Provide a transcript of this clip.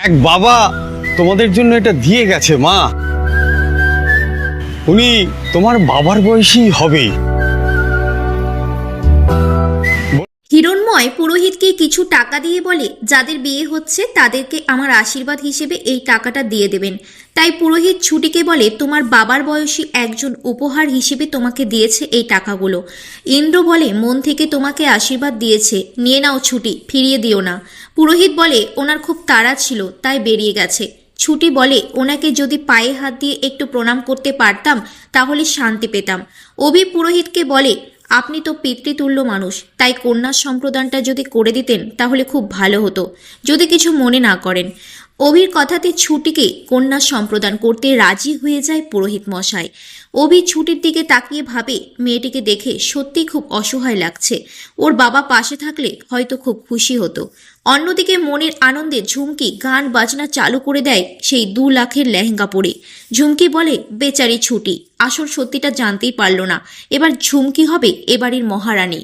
এক বাবা তোমাদের জন্য এটা দিয়ে গেছে মা। উনি তোমার বাবার বয়সী হবে। হিরণময় পুরোহিতকে কিছু টাকা দিয়ে বলে, যাদের বিয়ে হচ্ছে তাদেরকে আমার আশীর্বাদ হিসেবে এই টাকাটা দিয়ে দেবেন। তাই পুরোহিত ছুটিকে বলে, তোমার বাবার বয়সী একজন উপহার হিসেবে তোমাকে দিয়েছে এই টাকাগুলো। ইন্দ্র বলে, মন থেকে তোমাকে আশীর্বাদ দিয়েছে, নিয়ে নাও ছুটি, ফিরিয়ে দিও না। পুরোহিত বলে, ওনার খুব তাড়া ছিল তাই বেরিয়ে গেছে। ছুটি বলে, ওনাকে যদি পায়ে হাত দিয়ে একটু প্রণাম করতে পারতাম তাহলে শান্তি পেতাম। অভি পুরোহিতকে বলে, আপনি তো পিতৃতুল্য মানুষ, তাই কন্যা সম্প্রদানটা যদি করে দিতেন তাহলে খুব ভালো হতো, যদি কিছু মনে না করেন। অভির কথাতে ছুটিকে কন্যা সম্প্রদান করতে রাজি হয়ে যায় পুরোহিত মশাই। অভি ছুটির দিকে তাকিয়ে ভাবে, মেয়েটিকে দেখে সত্যিই খুব অসহায় লাগছে, ওর বাবা পাশে থাকলে হয়তো খুব খুশি হতো। অন্যদিকে মনের আনন্দে ঝুমকি গান বাজনা চালু করে দেয় সেই 2 লাখের লেহেঙ্গা পরে। ঝুমকি বলে, বেচারি ছুটি আসল সত্যিটা জানতেই পারল না, এবার ঝুমকি হবে এবাড়ির মহারানী।